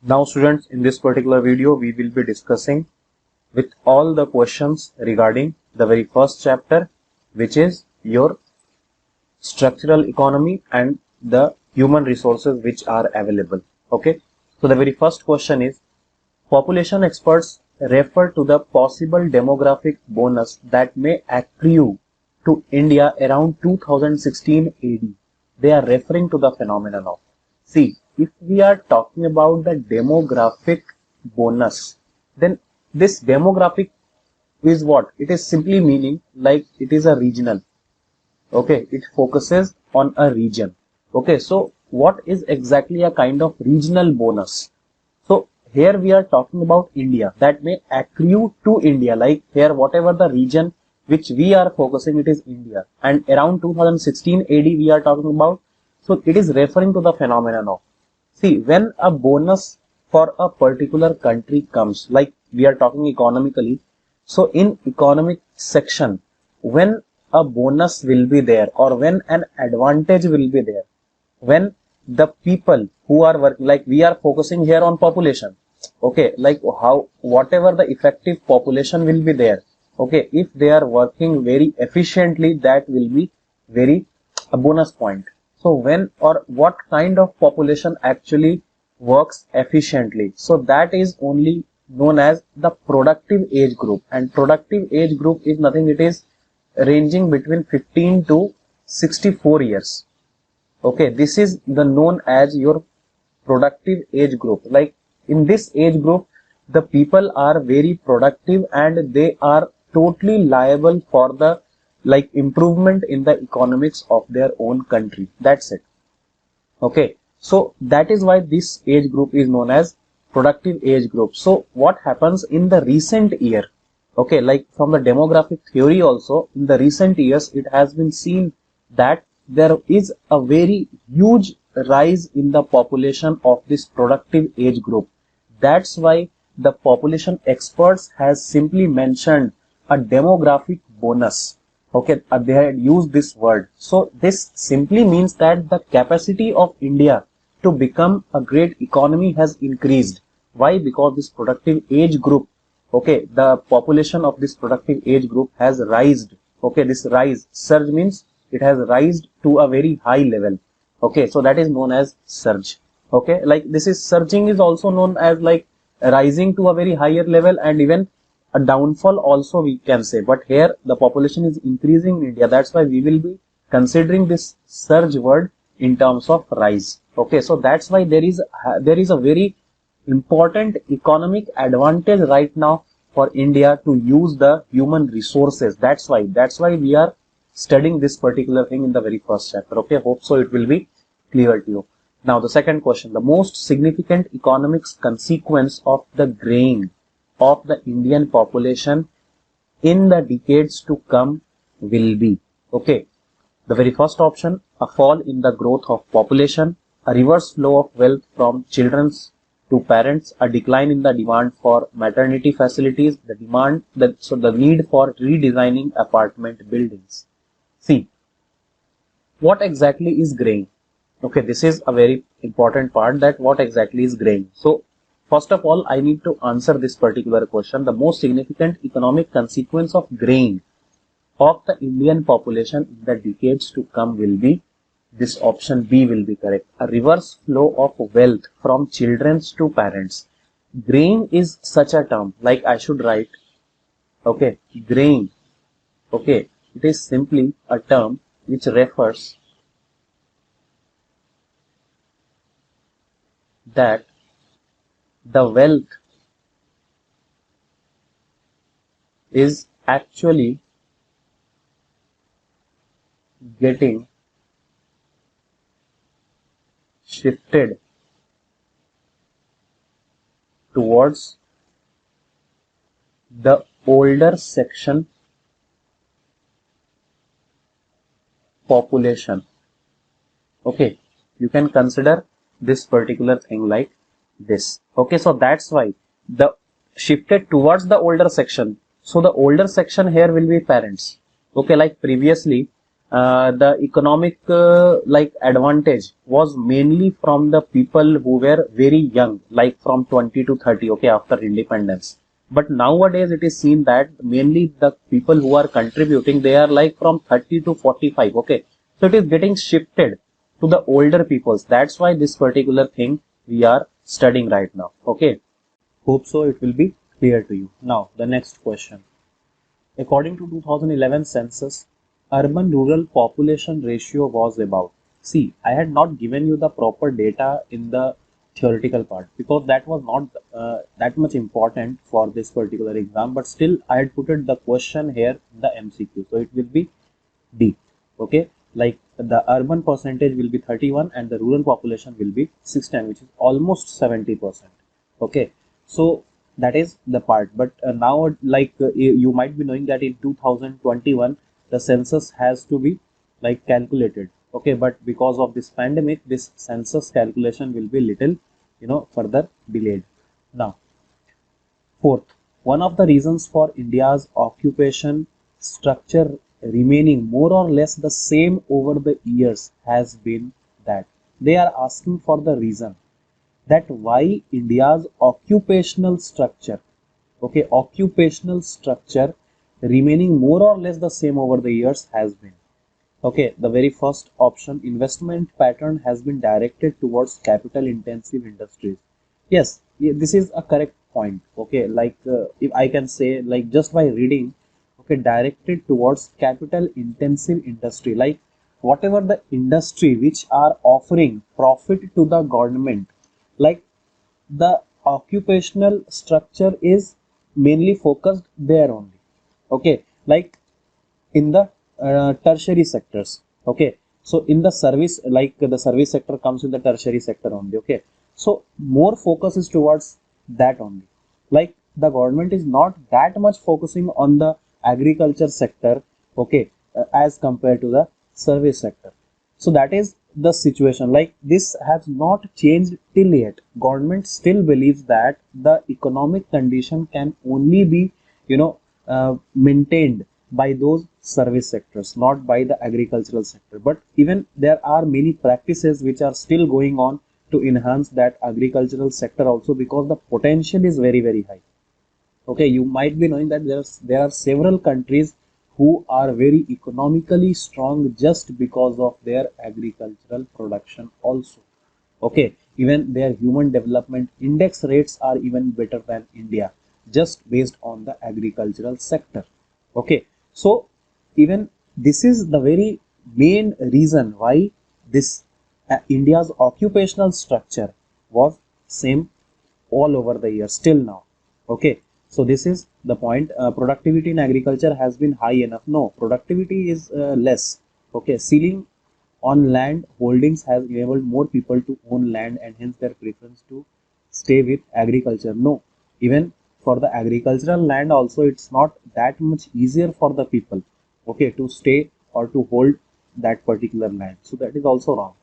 Now students, in this particular video we will be discussing with all the questions regarding the very first chapter, which is your structural economy and the human resources which are available. Okay, so the very first question is, population experts refer to the possible demographic bonus that may accrue to India around 2016 AD. They are referring to the phenomenon of, see, if we are talking about the demographic bonus, then this demographic is what? It is simply meaning like it is a regional. Okay, it focuses on a region. Okay, so what is exactly a kind of regional bonus? So here we are talking about India that may accrue to India, like here whatever the region which we are focusing, it is India, and around 2016 AD we are talking about. So it is referring to the phenomenon of, see, when a bonus for a particular country comes, like we are talking economically, so in economic section, when a bonus will be there or when an advantage will be there, when the people who are working, like we are focusing here on population, okay, like how whatever the effective population will be there, okay, if they are working very efficiently, that will be very a bonus point. So when or what kind of population actually works efficiently, so that is only known as the productive age group, and productive age group is nothing, it is ranging between 15 to 64 years. Okay, this is the known as your productive age group. Like in this age group, the people are very productive and they are totally liable for the like improvement in the economics of their own country. That's it. Okay, so that is why this age group is known as productive age group. So what happens in the recent year? Okay, like from the demographic theory also, in the recent years, it has been seen that there is a very huge rise in the population of this productive age group. That's why the population experts has simply mentioned a demographic bonus. Okay, they had used this word. So this simply means that the capacity of India to become a great economy has increased. Why? Because this productive age group, okay, the population of this productive age group has rised. Okay, this rise, surge means it has rised to a very high level. Okay, so that is known as surge. Okay, like this is surging is also known as like rising to a very higher level, and even a downfall also we can say. But here the population is increasing in India, that's why we will be considering this surge word in terms of rise. Okay, so that's why there is a very important economic advantage right now for India to use the human resources. That's why we are studying this particular thing in the very first chapter. Okay, hope so it will be clear to you. Now the second question, the most significant economic consequence of the graying of the Indian population in the decades to come will be, okay, the very first option, a fall in the growth of population, a reverse flow of wealth from children to parents, a decline in the demand for maternity facilities, the need for redesigning apartment buildings. See, what exactly is graying? Okay, this is a very important part, that what exactly is graying. So first of all, I need to answer this particular question. The most significant economic consequence of graying of the Indian population in the decades to come will be, this option B will be correct, a reverse flow of wealth from children to parents. Graying is such a term, like I should write, okay, graying, okay, it is simply a term which refers that the wealth is actually getting shifted towards the older section population. Okay, you can consider this particular thing like this. Okay, so that's why the shifted towards the older section. So the older section here will be parents. Okay, like previously the economic like advantage was mainly from the people who were very young, like from 20 to 30, okay, after independence. But nowadays it is seen that mainly the people who are contributing, they are like from 30 to 45, okay. So it is getting shifted to the older peoples. That's why this particular thing we are studying right now, okay. Hope so it will be clear to you. Now the next question. According to 2011 census, urban-rural population ratio was about. See, I had not given you the proper data in the theoretical part because that was not that much important for this particular exam. But still, I had put it the question here in the MCQ, so it will be D. Okay, like the urban percentage will be 31 and the rural population will be 16, which is almost 70%. Okay, so that is the part. But now, like you might be knowing that in 2021 the census has to be like calculated. Okay, but because of this pandemic, this census calculation will be little, further delayed. Now, fourth, one of the reasons for India's occupation structure remaining more or less the same over the years has been that they are asking for the reason that why India's occupational structure, okay, occupational structure remaining more or less the same over the years has been. Okay, the very first option, investment pattern has been directed towards capital intensive industries. Yes, this is a correct point. Okay, like if I can say, like just by reading, okay, directed towards capital intensive industry, like whatever the industry which are offering profit to the government, like the occupational structure is mainly focused there only. Okay, like in the tertiary sectors. Okay, so in the service, like the service sector comes in the tertiary sector only. Okay, so more focus is towards that only. Like the government is not that much focusing on the agriculture sector, okay, as compared to the service sector. So that is the situation. Like this has not changed till yet. Government still believes that the economic condition can only be, maintained by those service sectors, not by the agricultural sector. But even there are many practices which are still going on to enhance that agricultural sector also, because the potential is very very high. Okay, you might be knowing that there are several countries who are very economically strong just because of their agricultural production also. Okay, even their human development index rates are even better than India, just based on the agricultural sector. Okay, so even this is the very main reason why this India's occupational structure was same all over the year still now. Okay, so this is the point. Productivity in agriculture has been high enough? No, productivity is less. Okay, ceiling on land holdings has enabled more people to own land and hence their preference to stay with agriculture? No, even for the agricultural land also it's not that much easier for the people, okay, to stay or to hold that particular land. So that is also wrong.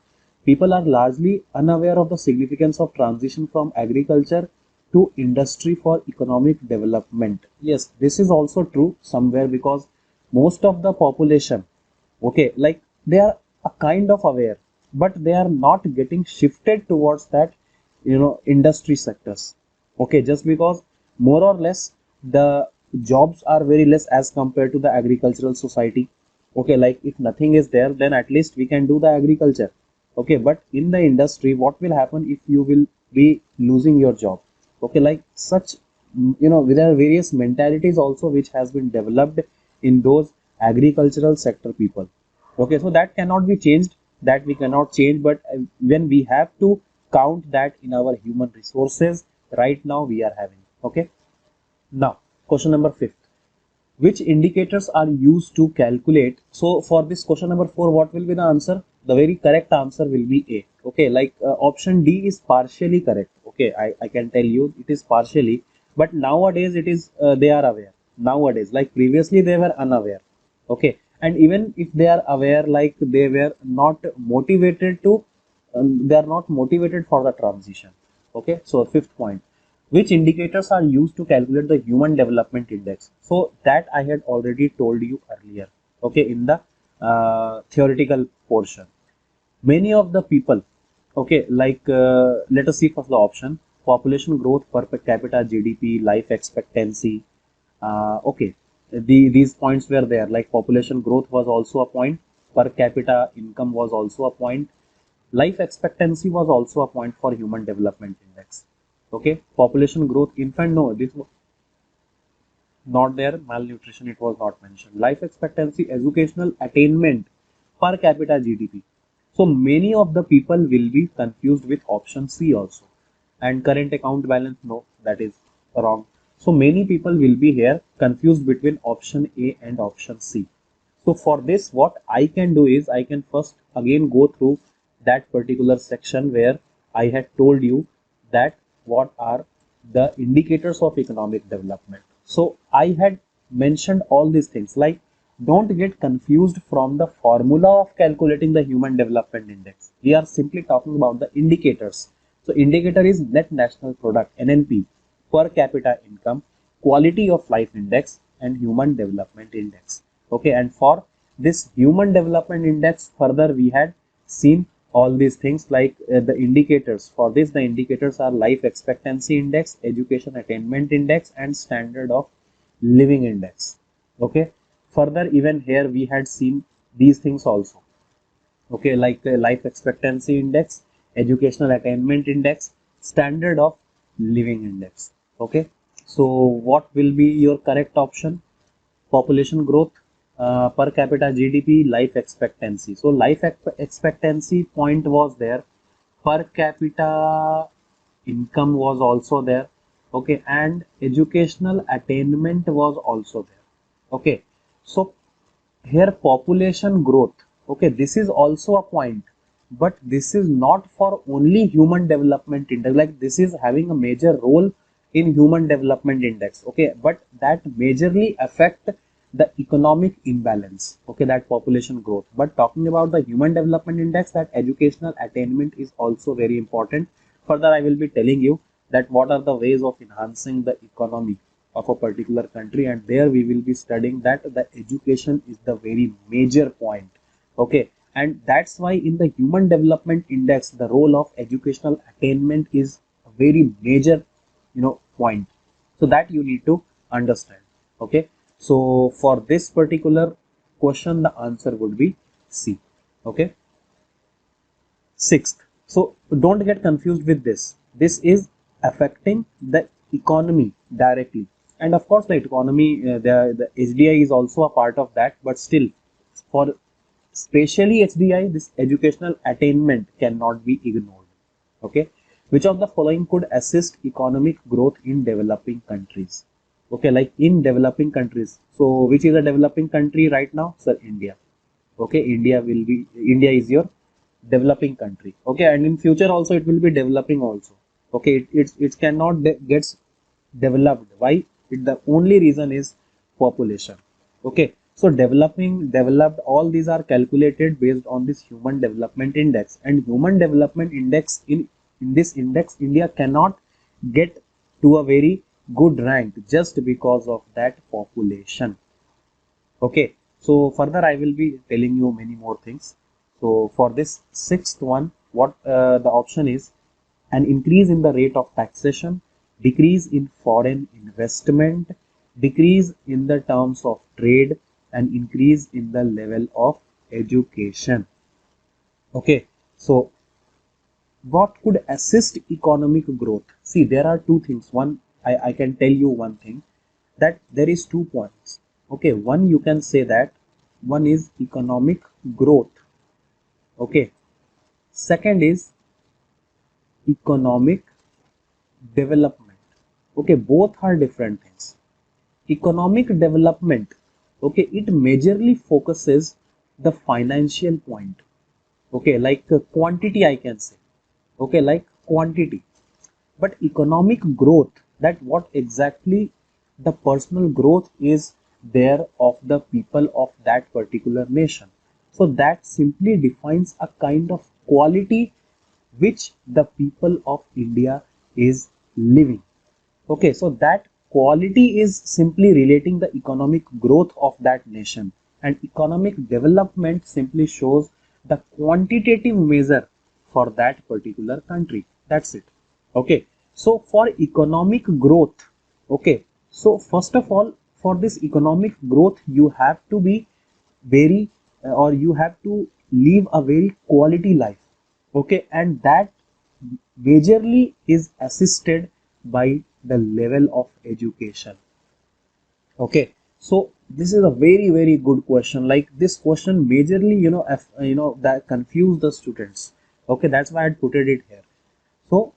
People are largely unaware of the significance of transition from agriculture to industry for economic development. Yes, this is also true somewhere, because most of the population, okay, like they are a kind of aware, but they are not getting shifted towards that, industry sectors. Okay, just because more or less the jobs are very less as compared to the agricultural society. Okay, like if nothing is there, then at least we can do the agriculture. Okay, but in the industry, what will happen if you will be losing your job? Okay, like such, there are various mentalities also which has been developed in those agricultural sector people. Okay, so that cannot be changed, that we cannot change. But when we have to count that in our human resources, right now we are having. Okay, now question number 5. Which indicators are used to calculate? So for this question number 4, what will be the answer? The very correct answer will be A. Okay, like option D is partially correct. Okay, I can tell you it is partially, but nowadays it is they are aware. Nowadays, like previously they were unaware. Okay, and even if they are aware, like they were not motivated to, they are not motivated for the transition. Okay, so fifth point, which indicators are used to calculate the human development index? So that I had already told you earlier, okay, in the theoretical portion. Many of the people, okay, like let us see first the option: population growth, per capita GDP, life expectancy. Okay, these points were there. Like population growth was also a point, per capita income was also a point, life expectancy was also a point for human development index. Okay, population growth, infant, no, this was not there. Malnutrition, it was not mentioned. Life expectancy, educational attainment, per capita GDP. So many of the people will be confused with option C also. And current account balance, no, that is wrong. So many people will be here confused between option A and option C. So for this, what I can do is I can first again go through that particular section where I had told you that what are the indicators of economic development. So I had mentioned all these things, like don't get confused from the formula of calculating the human development index. We are simply talking about the indicators. So indicator is net national product, NNP, per capita income, quality of life index, and human development index. Okay, and for this human development index, further we had seen all these things, like the indicators. For this, the indicators are life expectancy index, education attainment index, and standard of living index. Okay, further even here we had seen these things also. Okay, like life expectancy index, educational attainment index, standard of living index. Okay, so what will be your correct option? Population growth, per capita GDP, life expectancy. So life expectancy point was there, per capita income was also there, okay, and educational attainment was also there. Okay, so here population growth, okay, this is also a point, but this is not for only human development index. Like this is having a major role in human development index, okay, but that majorly affect the economic imbalance, okay, that population growth. But talking about the human development index, that educational attainment is also very important. Further I will be telling you that what are the ways of enhancing the economy of a particular country, and there we will be studying that the education is the very major point. Okay, and that's why in the human development index the role of educational attainment is a very major, point. So that you need to understand. Okay, so for this particular question the answer would be C. Okay, sixth, so don't get confused with this. This is affecting the economy directly, and of course the economy, the HDI is also a part of that, but still for especially HDI, this educational attainment cannot be ignored. Okay, which of the following could assist economic growth in developing countries? Okay, like in developing countries, so which is a developing country right now? Sir, India. Okay, India is your developing country. Okay, and in future also it will be developing also. Okay, it cannot gets developed. Why? The only reason is population. Okay, so developed, all these are calculated based on this human development index, and human development index, in this index India cannot get to a very good rank just because of that population. Okay, so further I will be telling you many more things. So for this sixth one, what the option is: an increase in the rate of taxation, decrease in foreign investment, decrease in the terms of trade, and increase in the level of education. Okay, so what could assist economic growth? See, there are two things. One, I can tell you one thing, that there is 2 points. Okay, one you can say that one is economic growth. Okay, second is economic development. Okay, both are different things. Economic development, okay, it majorly focuses the financial point. Okay, like quantity I can say. Okay, like quantity. But economic growth, that what exactly the personal growth is there of the people of that particular nation. So that simply defines a kind of quality which the people of India is living. Okay, so that quality is simply relating the economic growth of that nation. and economic development simply shows the quantitative measure for that particular country. That's it. Okay, so for economic growth, okay, so first of all, for this economic growth you have to be very or you have to live a very quality life. Okay, and that majorly is assisted by the level of education. Okay, so this is a very very good question. Like this question majorly, that confuse the students. Okay, that's why I put it here. So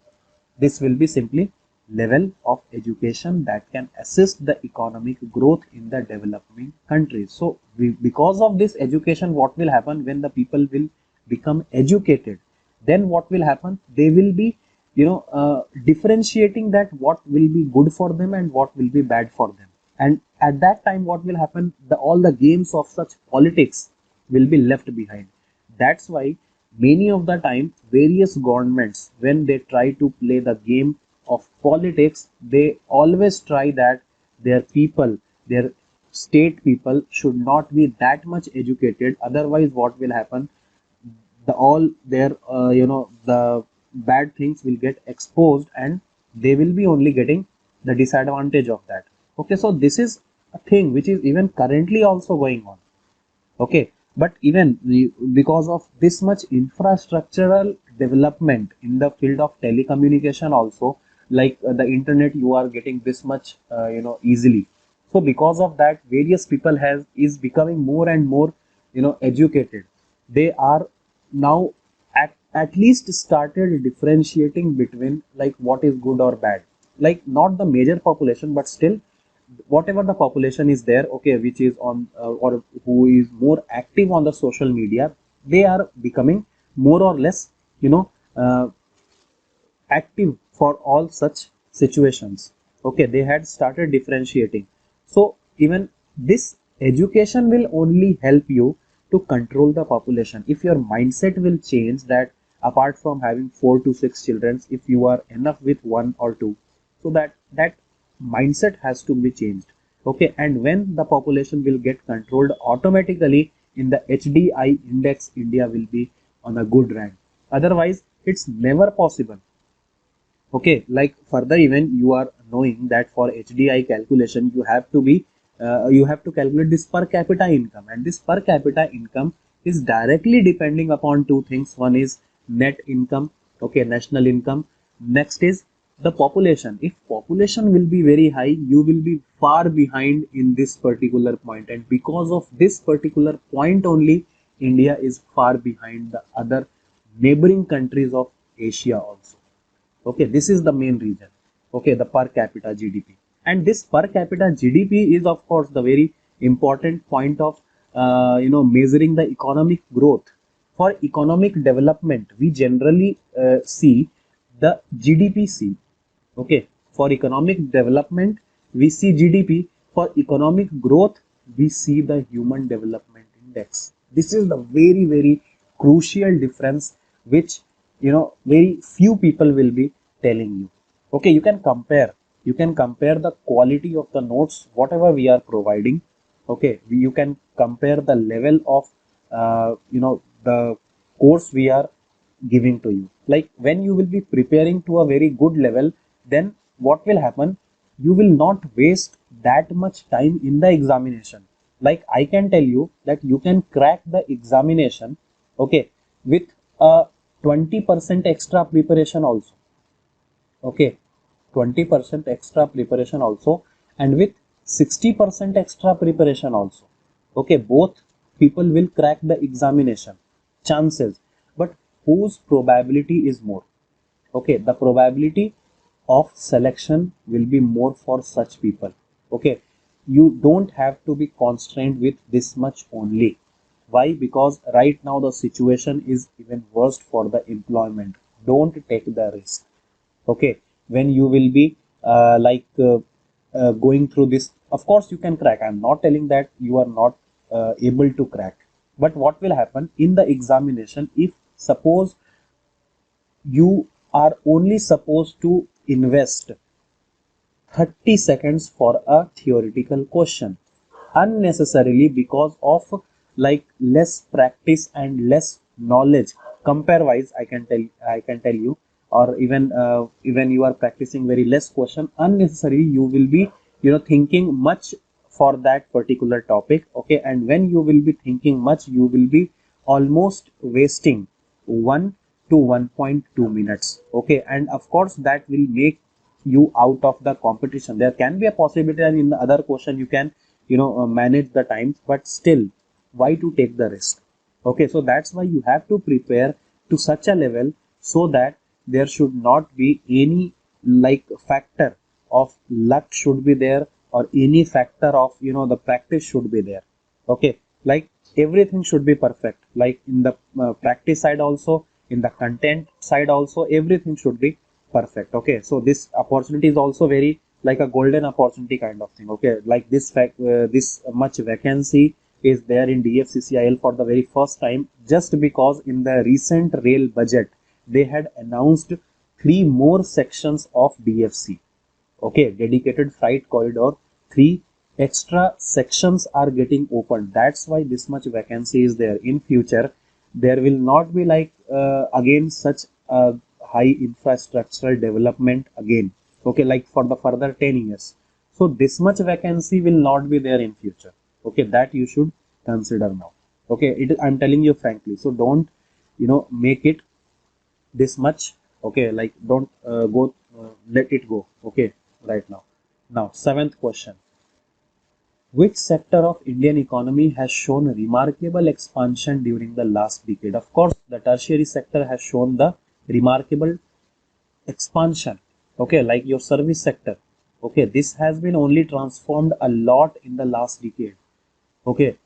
this will be simply level of education that can assist the economic growth in the developing countries. So because of this education, what will happen when the people will become educated? Then what will happen? They will be, differentiating that what will be good for them and what will be bad for them. And at that time, what will happen? All the games of such politics will be left behind. That's why many of the time various governments, when they try to play the game of politics, they always try that their people, their state people should not be that much educated. Otherwise, what will happen? The all their the bad things will get exposed and they will be only getting the disadvantage of that. Okay, so this is a thing which is even currently also going on. Okay, but even because of this much infrastructural development in the field of telecommunication also, like the internet, you are getting this much easily. So because of that, various people has is becoming more and more educated. They are now at least started differentiating between like what is good or bad. Like not the major population, but still whatever the population is there, okay, which is on or who is more active on the social media, they are becoming more or less you know uh, active for all such situations. Okay, they had started differentiating. So even this education will only help you to control the population. If your mindset will change that apart from having 4 to 6 children, if you are enough with one or two, so that mindset has to be changed. Okay, and when the population will get controlled automatically in the HDI index, India will be on a good rank. Otherwise, it's never possible. Okay, like further even you are knowing that for HDI calculation you have to calculate this per capita income, and this per capita income is directly depending upon two things. One is net income, okay, national income. Next is the population. If population will be very high, you will be far behind in this particular point, and because of this particular point only, India is far behind the other neighboring countries of Asia also. Okay, this is the main reason. Okay, the per capita GDP, and this per capita GDP is of course the very important point of measuring the economic growth. For economic development, we generally see the GDP. Okay, for economic development we see GDP. For economic growth we see the human development index. This is the very very crucial difference which very few people will be telling you. Okay, you can compare the quality of the notes whatever we are providing. Okay, you can compare the level of the course we are giving to you. Like when you will be preparing to a very good level, then what will happen? You will not waste that much time in the examination. Like I can tell you that you can crack the examination, okay, with a 20% extra preparation also. Okay, 20% extra preparation also, and with 60% extra preparation also. Okay, both people will crack the examination chances, but whose probability is more? Okay, the probability of selection will be more for such people. Okay, you don't have to be constrained with this much only. Why? Because right now the situation is even worse for the employment. Don't take the risk. Okay, when you will be going through this, of course you can crack. I'm not telling that you are not able to crack, but what will happen in the examination if suppose you are only supposed to invest 30 seconds for a theoretical question, unnecessarily because of like less practice and less knowledge. Compare wise, I can tell you, or even you are practicing very less question, unnecessarily you will be thinking much for that particular topic. Okay, and when you will be thinking much, you will be almost wasting 1 to 1.2 minutes. Okay, and of course that will make you out of the competition. There can be a possibility and in the other question you can manage the times, but still, why to take the risk? Okay, so that's why you have to prepare to such a level so that there should not be any like factor of luck should be there, or any factor of the practice should be there. Okay, like everything should be perfect, like in the practice side also, in the content side also, everything should be perfect. Okay, so this opportunity is also very like a golden opportunity kind of thing. Okay, like this much vacancy is there in DFCCIL for the very first time, just because in the recent rail budget they had announced 3 more sections of DFC. Okay, dedicated freight corridor, 3 extra sections are getting opened. That's why this much vacancy is there. In future there will not be like again such a high infrastructural development again. Okay, like for the further 10 years, so this much vacancy will not be there in future. Okay, that you should consider now. Okay, I'm telling you frankly, so don't make it this much. Okay, like don't go let it go. Okay, right now. Now, seventh question: which sector of Indian economy has shown remarkable expansion during the last decade? Of course, the tertiary sector has shown the remarkable expansion. Okay, like your service sector. Okay, this has been only transformed a lot in the last decade. Okay,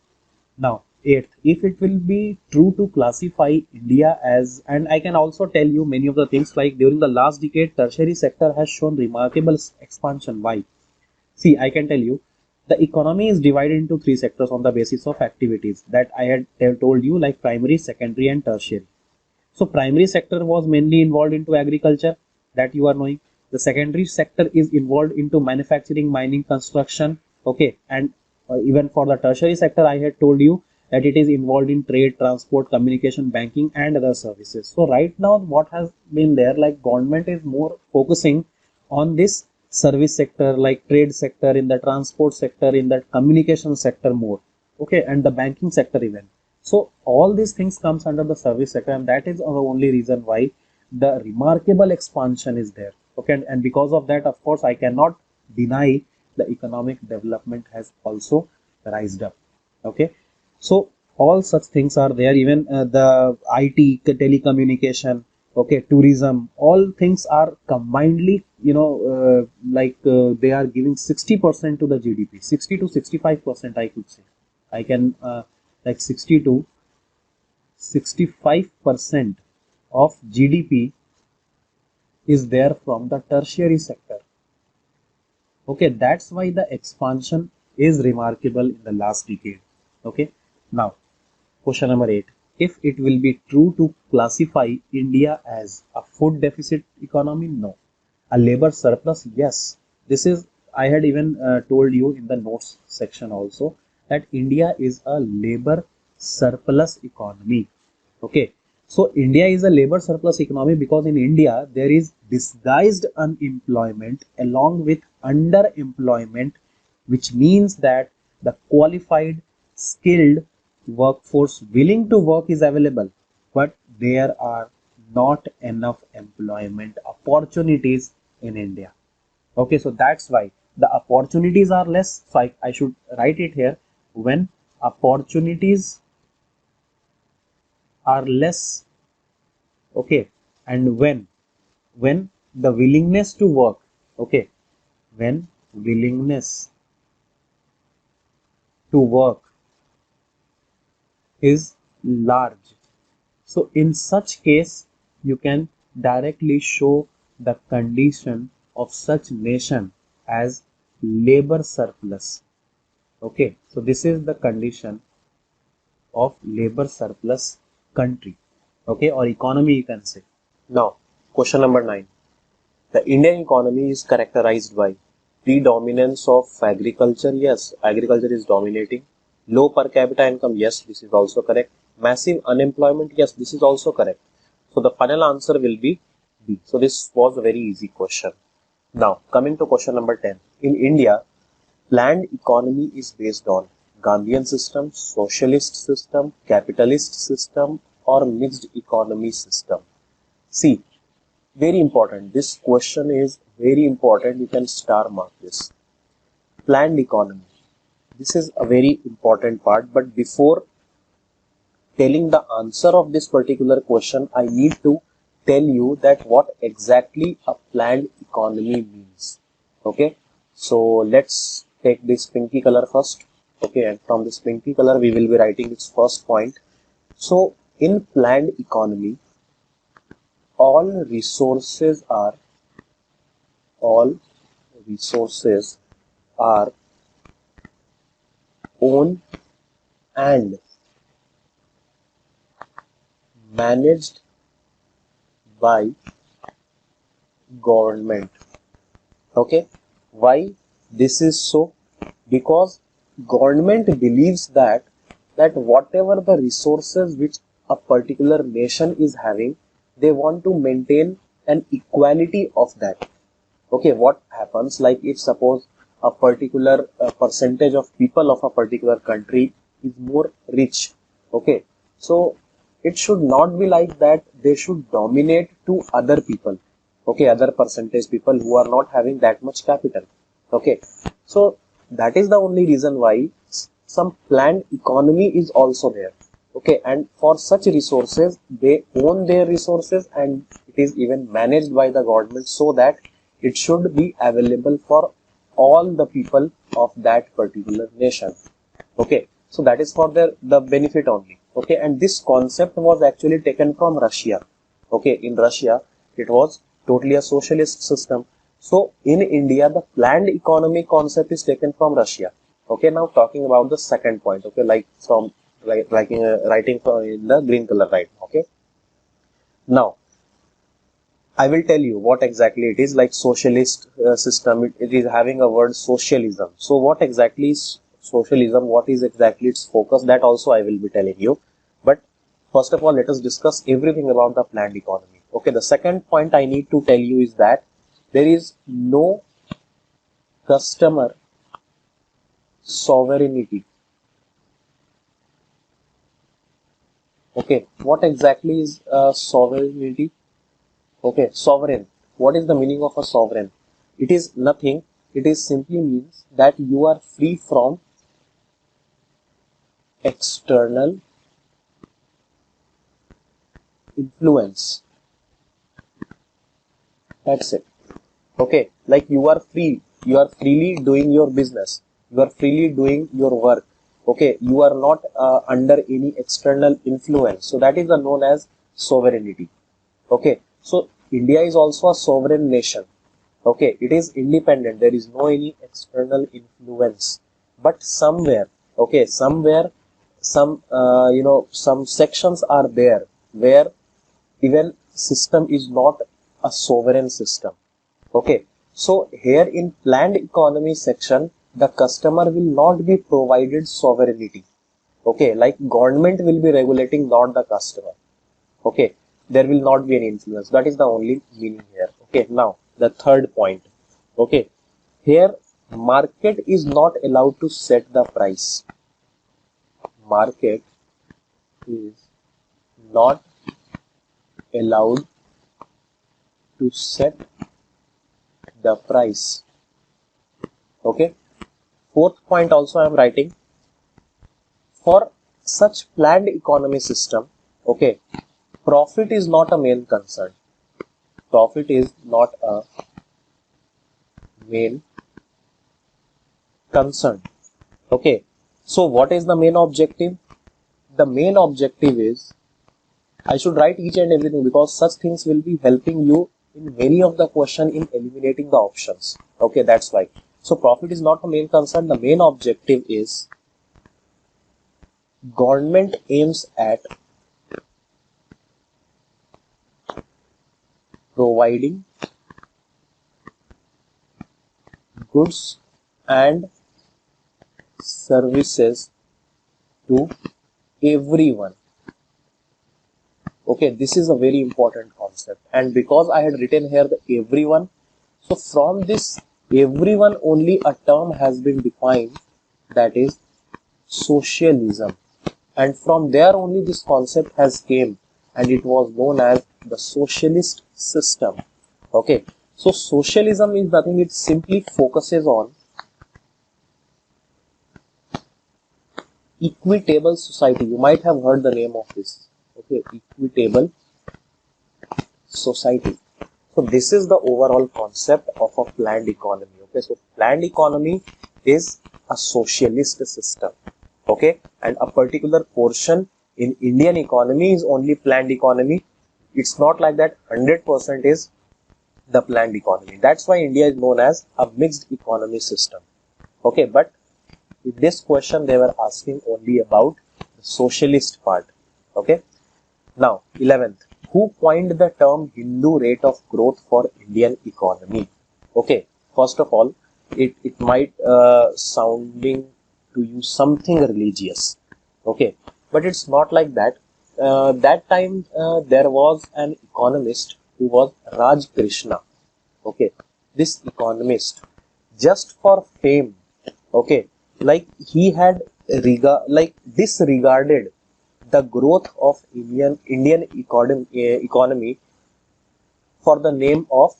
now, eighth, if it will be true to classify India as, and I can also tell you many of the things, like during the last decade, tertiary sector has shown remarkable expansion. Why? See, I can tell you, the economy is divided into 3 sectors on the basis of activities that I had told you, like primary, secondary, and tertiary. So primary sector was mainly involved into agriculture, that you are knowing. The secondary sector is involved into manufacturing, mining, construction. Okay, and even for the tertiary sector, I had told you that it is involved in trade, transport, communication, banking, and other services. So right now, what has been there, like government is more focusing on this service sector, like trade sector, in the transport sector, in the communication sector more. Okay, and the banking sector even. So all these things comes under the service sector, and that is the only reason why the remarkable expansion is there. Okay, and because of that, of course, I cannot deny the economic development has also rised up. Okay, so all such things are there. Even the IT, telecommunication, okay, tourism, all things are combinedly, they are giving 60% to the GDP, 60 to 65%, I could say. I can like 60 to 65% of GDP is there from the tertiary sector. Okay, that's why the expansion is remarkable in the last decade. Okay, now question number 8. If it will be true to classify India as a food deficit economy, no. A labor surplus, yes. This is, I had even told you in the notes section also, that India is a labor surplus economy. Okay, so India is a labor surplus economy because in India there is disguised unemployment along with underemployment, which means that the qualified, skilled workforce willing to work is available, but there are not enough employment opportunities in India. Okay, so that's why the opportunities are less. So I should write it here: when opportunities are less, okay, and when the willingness to work, okay, when willingness to work is large, so in such case you can directly show the condition of such nation as labor surplus. Okay, so this is the condition of labor surplus country. Okay, or economy you can say. Now, question number 9. The Indian economy is characterized by predominance of agriculture, yes, agriculture is dominating. Low per capita income, yes, this is also correct. Massive unemployment, yes, this is also correct. So the final answer will be B. So this was a very easy question. Now coming to question number 10. In India, planned economy is based on Gandhian system, socialist system, capitalist system, or mixed economy system. See, very important. This question is very important. You can star mark this. Planned economy. This is a very important part. But before telling the answer of this particular question, I need to tell you that what exactly a planned economy means. Okay. So let's take this pinky color first. Okay. And from this pinky color, we will be writing its first point. So in planned economy, all resources are owned and managed by government. Okay, why this is so? Because government believes that whatever the resources which a particular nation is having, they want to maintain an equality of that. Okay, what happens, like if suppose a particular percentage of people of a particular country is more rich, okay, so it should not be like that they should dominate to other people, okay, other percentage people who are not having that much capital. Okay, so that is the only reason why some planned economy is also there. Okay, and for such resources, they own their resources and it is even managed by the government so that it should be available for all the people of that particular nation. Okay, so that is for the benefit only. Okay, and this concept was actually taken from Russia. Okay, in Russia, it was totally a socialist system. So in India, the planned economy concept is taken from Russia. Okay, now talking about the second point. Okay, like from writing in the green color, right? Okay, now I will tell you what exactly it is. Like socialist system, it is having a word socialism. So what exactly is socialism? What is exactly its focus? That also I will be telling you. But first of all, let us discuss everything about the planned economy. Okay, the second point I need to tell you is that there is no customer sovereignty. Okay, what exactly is sovereignty? Okay, sovereign. What is the meaning of a sovereign? It is nothing. It is simply means that you are free from external influence. That's it. Okay, like you are free. You are freely doing your business. You are freely doing your work. Okay, you are not under any external influence. So that is the known as sovereignty. Okay, so India is also a sovereign nation. Okay, it is independent. There is no any external influence. But somewhere, okay, somewhere, some sections are there where even system is not a sovereign system. Okay, so here in planned economy section, the customer will not be provided sovereignty. Okay, like government will be regulating, not the customer. Okay, there will not be any influence. That is the only meaning here. Okay, now the third point. Okay, here market is not allowed to set the price. Market is not allowed to set the price. Okay, fourth point also I am writing, for such planned economy system. Okay, profit is not a main concern. Profit is not a main concern. Okay, so what is the main objective? The main objective is, I should write each and everything because such things will be helping you in many of the question in eliminating the options. Okay, that's why. So profit is not the main concern. The main objective is government aims at providing goods and services to everyone. Okay, this is a very important concept, and because I had written here the everyone, so from this everyone only a term has been defined, that is socialism, and from there only this concept has came, and it was known as the socialist system. Okay, so socialism is nothing, it simply focuses on equitable society. You might have heard the name of this. Okay, equitable society. So this is the overall concept of a planned economy. Okay, so planned economy is a socialist system. Okay, and a particular portion in Indian economy is only planned economy. It's not like that 100% is the planned economy. That's why India is known as a mixed economy system. Okay, but in this question they were asking only about the socialist part. Okay, now 11th, who coined the term Hindu rate of growth for Indian economy? Okay, first of all, it might sounding to you something religious. Okay, but it's not like that. That time there was an economist who was Raj Krishna. Okay, this economist, just for fame, okay, like he had disregarded the growth of Indian economy for the name of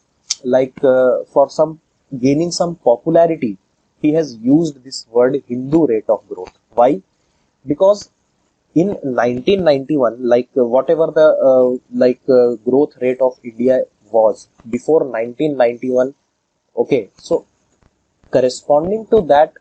for some gaining some popularity. He has used this word Hindu rate of growth. Why? Because in 1991, whatever the growth rate of India was before 1991. Okay, so corresponding to that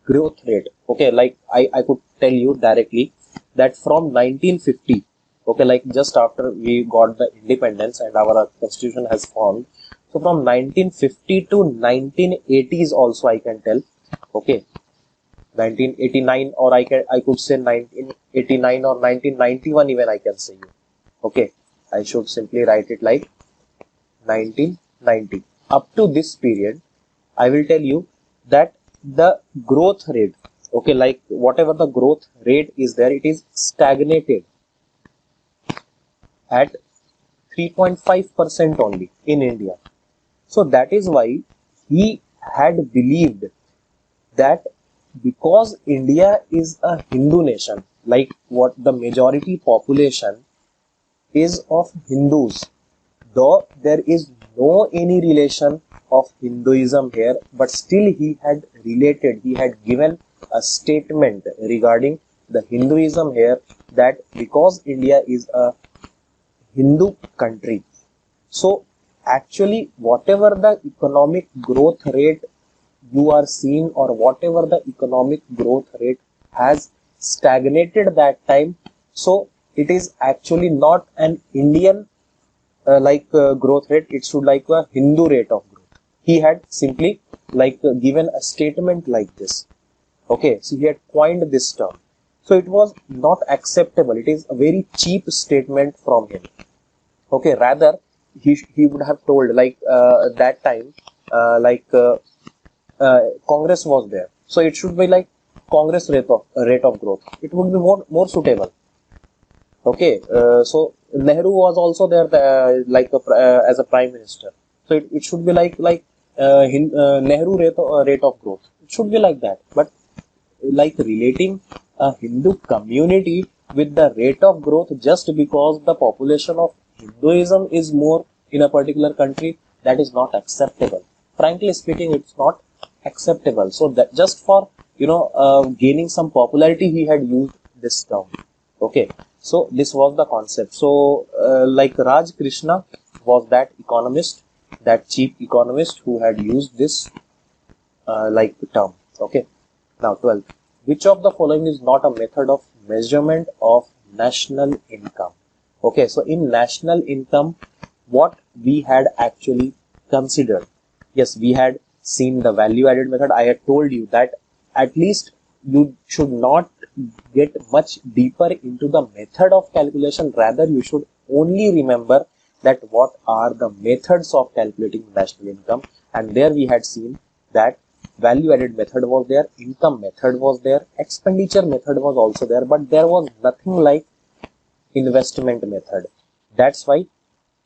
growth rate, okay, like I could tell you directly that from 1950, okay, like just after we got the independence and our constitution has formed, so from 1950 to 1980s also I can tell, okay, 1989, or I could say 1989 or 1991 even I can say you. Okay, I should simply write it like 1990. Up to this period, I will tell you that the growth rate, okay, like whatever the growth rate is there, it is stagnated at 3.5% only in India. So that is why he had believed that because India is a Hindu nation, like what the majority population is of Hindus, though there is no any relation of Hinduism here, but still he had given a statement regarding the Hinduism here, that because India is a Hindu country, so actually whatever the economic growth rate you are seeing, or whatever the economic growth rate has stagnated that time, so it is actually not an Indian growth rate, it should like a Hindu rate of growth. He had simply given a statement like this. Okay, so he had coined this term. So it was not acceptable. It is a very cheap statement from him. Okay, rather he would have told that time Congress was there, so it should be like Congress rate of growth. It would be more suitable. Okay, so Nehru was also there as a prime minister, so it should be Nehru rate of growth. It should be like that, but like relating a Hindu community with the rate of growth just because the population of Hinduism is more in a particular country, that is not acceptable. Frankly speaking, it's not acceptable. So that just for gaining some popularity, he had used this term. Okay, so this was the concept. So Raj Krishna was that economist, that chief economist who had used this term. Okay, now 12th, which of the following is not a method of measurement of national income? Okay, so in national income, what we had actually considered, yes, we had seen the value added method. I had told you that at least you should not get much deeper into the method of calculation, rather you should only remember that what are the methods of calculating national income, and there we had seen that value added method was there, income method was there, expenditure method was also there, but there was nothing like investment method. That's why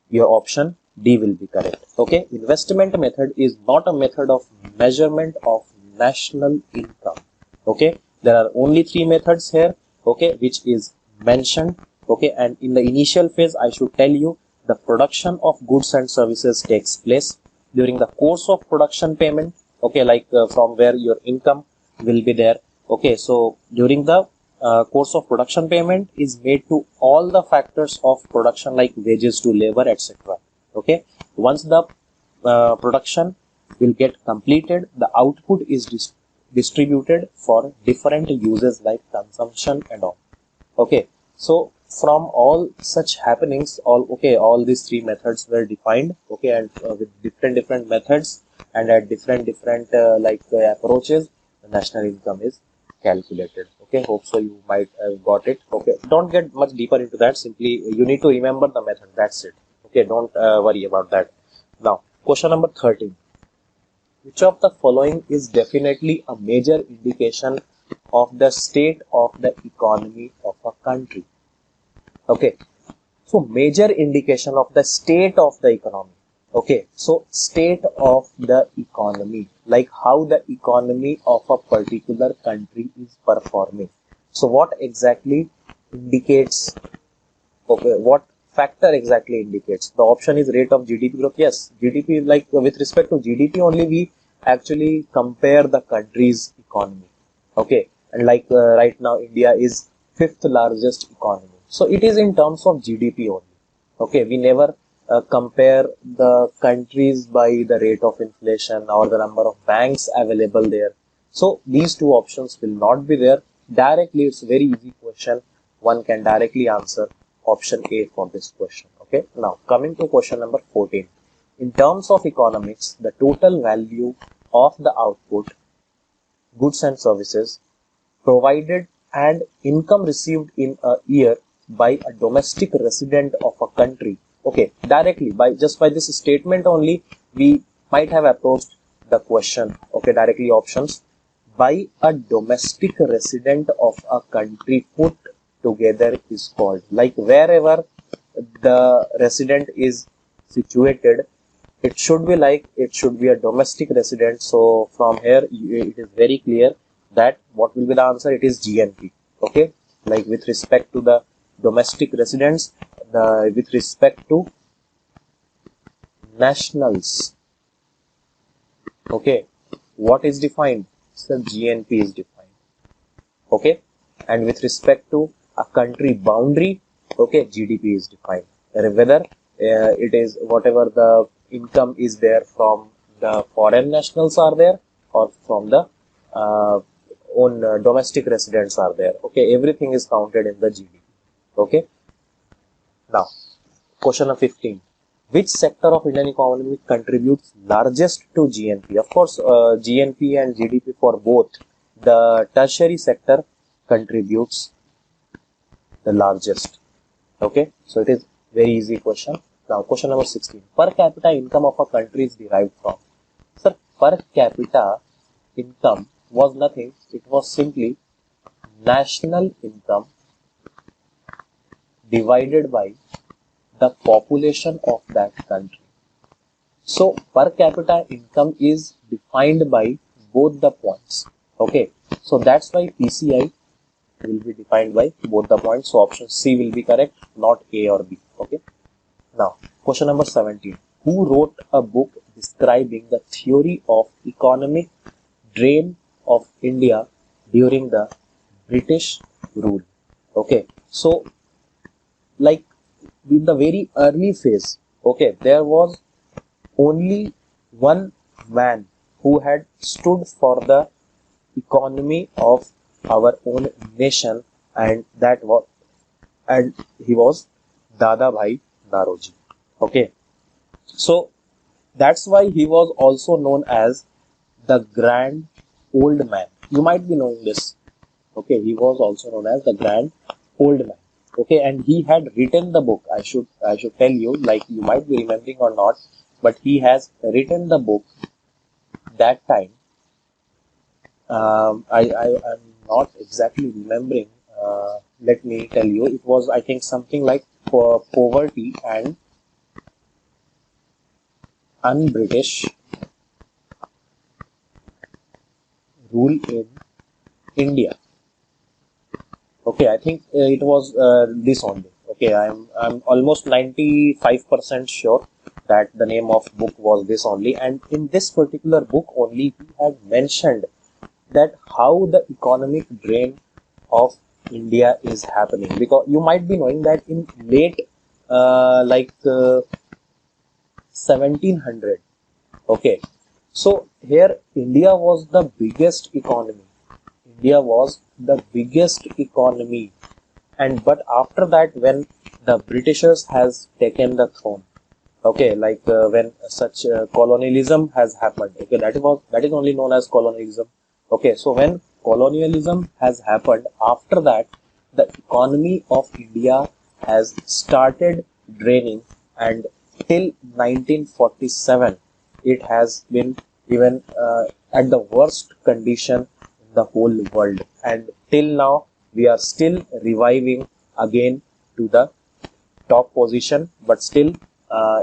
your option D will be correct. Okay, investment method is not a method of measurement of national income. Okay, there are only three methods here, okay, which is mentioned. Okay, and in the initial phase I should tell you the production of goods and services takes place. During the course of production payment, okay, like from where your income will be there. Okay, so during the course of production, payment is made to all the factors of production like wages to labor, etc. Okay, once the production will get completed, the output is distributed for different uses like consumption and all. Okay, so from all such happenings, all these three methods were defined. Okay, and with different methods and at different approaches, the national income is calculated. Okay, hope so you might have got it. Okay, don't get much deeper into that. Simply you need to remember the method. That's it. Okay, don't worry about that. Now, question number 13. Which of the following is definitely a major indication of the state of the economy of a country? Okay, so major indication of the state of the economy. Okay, so state of the economy, like how the economy of a particular country is performing. So what exactly indicates, okay, what factor exactly indicates? The option is rate of GDP growth. Yes, GDP, like with respect to GDP only we actually compare the country's economy. Okay, and like right now India is fifth largest economy. So it is in terms of GDP only. Okay, we never compare the countries by the rate of inflation or the number of banks available there. So these two options will not be there. Directly, it's a very easy question. One can directly answer option A for this question. Okay, now coming to question number 14. In terms of economics, the total value of the output, goods and services provided and income received in a year by a domestic resident of a country. Okay, directly by this statement only we might have approached the question. Okay, directly options by a domestic resident of a country put together is called, like wherever the resident is situated, it should be a domestic resident. So from here it is very clear that what will be the answer? It is GNP. Okay, like with respect to the domestic residents, with respect to nationals. Okay, what is defined? So GNP is defined. Okay, and with respect to a country boundary, okay, GDP is defined. Whether it is whatever the income is there from the foreign nationals are there or from the own domestic residents are there. Okay, everything is counted in the GDP. Okay, now question number 15. Which sector of Indian economy contributes largest to GNP? Of course, GNP and GDP for both. The tertiary sector contributes the largest. Okay, so it is very easy question. Now, question number 16. Per capita income of a country is derived from. Sir, per capita income was nothing. It was simply national income divided by the population of that country. So per capita income is defined by both the points. Okay, so that's why PCI will be defined by both the points. So option C will be correct, not A or B. Okay, now question number 17. Who wrote a book describing the theory of economic drain of India during the British rule? Okay, so like in the very early phase, okay, there was only one man who had stood for the economy of our own nation, and he was Dada Bhai Naroji. Okay, so that's why he was also known as the Grand Old Man. You might be knowing this. Okay, he was also known as the Grand Old Man. Okay, and he had written the book. I should tell you, like you might be remembering or not, but he has written the book that time, I'm not exactly remembering. Let me tell you, it was, I think, something like for poverty and un-British rule in India. Okay, I think it was this only. Okay, I'm almost 95% sure that the name of book was this only, and in this particular book only he had mentioned that how the economic drain of India is happening. Because you might be knowing that in late 1700, okay, so here India was the biggest economy. India was the biggest economy, and but after that, when the Britishers has taken the throne, okay, when such colonialism has happened, okay, that is only known as colonialism. Okay, so when colonialism has happened, after that the economy of India has started draining, and till 1947 it has been even at the worst condition in the whole world, and till now we are still reviving again to the top position, but still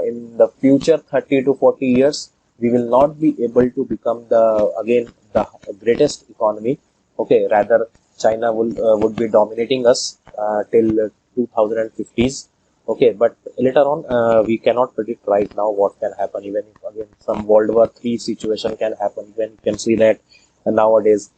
in the future 30 to 40 years we will not be able to become the again the greatest economy. Okay, rather China will would be dominating us till 2050s. Okay, but later on we cannot predict right now what can happen. Even if again some World War III situation can happen, even you can see that nowadays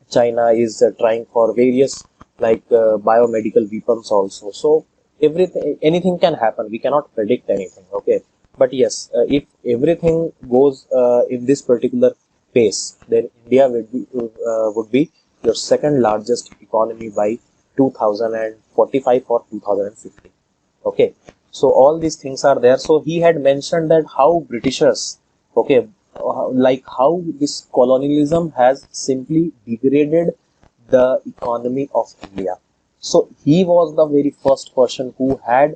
China is trying for various biomedical weapons also. So everything, anything can happen. We cannot predict anything. Okay, but yes, if everything goes in this particular pace, then India would be your second largest economy by 2045 or 2050. Okay, so all these things are there. So he had mentioned that how Britishers, okay, like how this colonialism has simply degraded the economy of India. So he was the very first person who had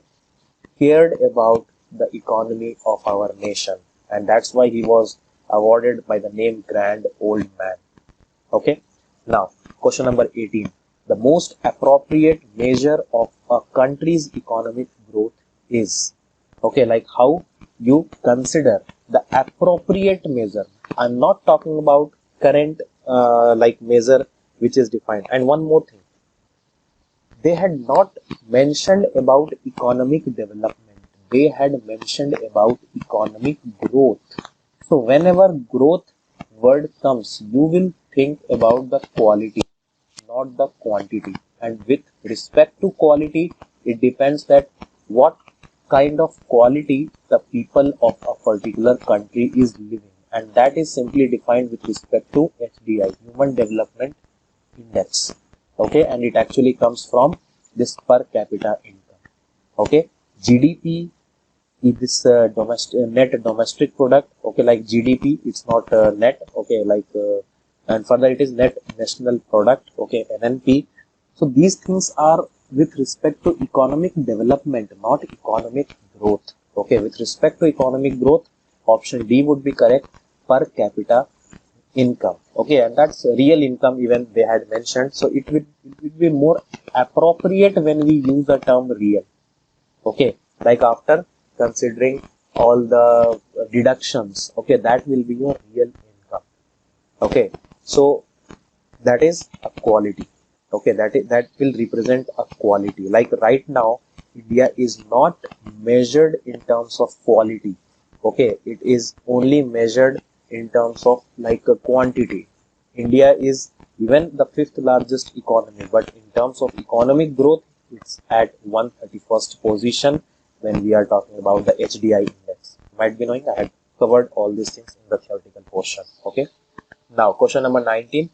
cared about the economy of our nation, and that's why he was awarded by the name Grand Old Man. Okay, now question number 18. The most appropriate measure of a country's economic growth is, okay, like how you consider the appropriate measure. I'm not talking about current measure which is defined. And one more thing, they had not mentioned about economic development, they had mentioned about economic growth. So whenever growth word comes, you will think about the quality, not the quantity. And with respect to quality, it depends that what kind of quality the people of a particular country is living, and that is simply defined with respect to HDI, Human Development Index. Okay, and it actually comes from this per capita income. Okay, GDP is this net domestic product. Okay, like GDP, it's not net. Okay, and further it is net national product. Okay, NNP. So these things are with respect to economic development, not economic growth. Okay, with respect to economic growth, option D would be correct, per capita income. Okay, and that's real income even they had mentioned. So it will be more appropriate when we use the term real. Okay, like after considering all the deductions, okay, that will be your real income. Okay, so that is a quality. Okay, that will represent a quality. Like right now India is not measured in terms of quality. Okay, it is only measured in terms of like a quantity. India is even the fifth largest economy, but in terms of economic growth it's at 131st position when we are talking about the HDI index. You might be knowing I had covered all these things in the theoretical portion. Okay, now question number 19.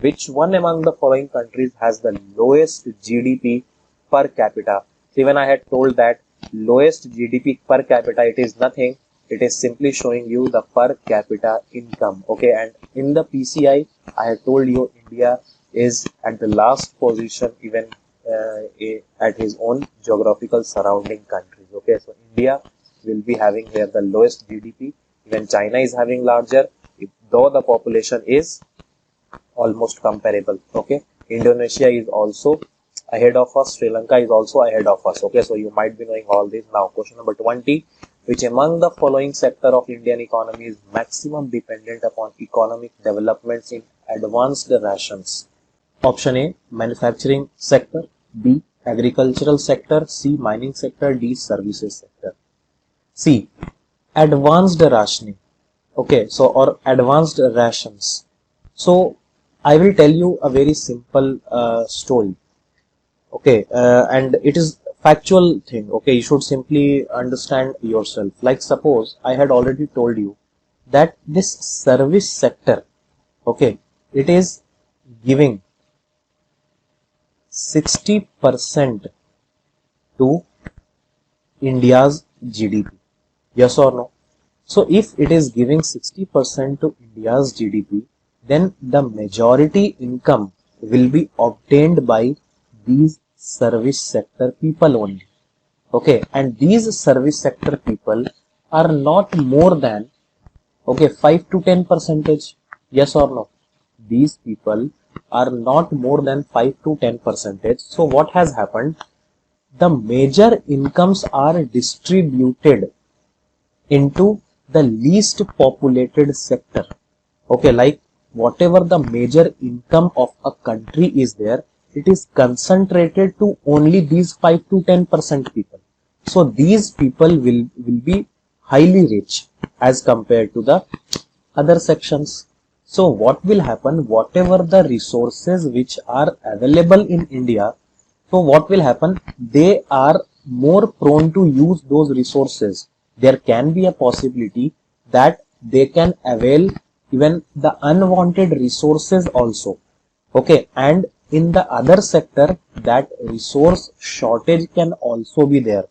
Which one among the following countries has the lowest GDP per capita? So even I had told that lowest GDP per capita, it is nothing. It is simply showing you the per capita income. Okay, and in the PCI, I had told you India is at the last position, even at his own geographical surrounding countries. Okay, so India will be having here the lowest GDP. Even China is having larger. though the population is almost comparable. Okay, Indonesia is also ahead of us, Sri Lanka is also ahead of us. Okay, so you might be knowing all this. Now question number 20, which among the following sector of Indian economy is maximum dependent upon economic developments in advanced rations? Option A, manufacturing sector, B, agricultural sector, C, mining sector, D, services sector. C, advanced rationing. Okay, so or advanced rations. So I will tell you a very simple story. Okay, and it is factual thing. Okay, you should simply understand yourself. Like suppose I had already told you that this service sector, okay, it is giving 60% to India's GDP. Yes or no? So if it is giving 60% to India's GDP, then the majority income will be obtained by these service sector people only. Okay, and these service sector people are not more than, okay, 5 to 10 percentage. Yes or no? These people are not more than 5 to 10 percentage. So what has happened? The major incomes are distributed into the least populated sector. Okay, like whatever the major income of a country is there, it is concentrated to only these 5 to 10% people. So these people will be highly rich as compared to the other sections. So what will happen? Whatever the resources which are available in India, so what will happen? They are more prone to use those resources. There can be a possibility that they can avail even the unwanted resources also. Okay, and in the other sector, that resource shortage can also be there.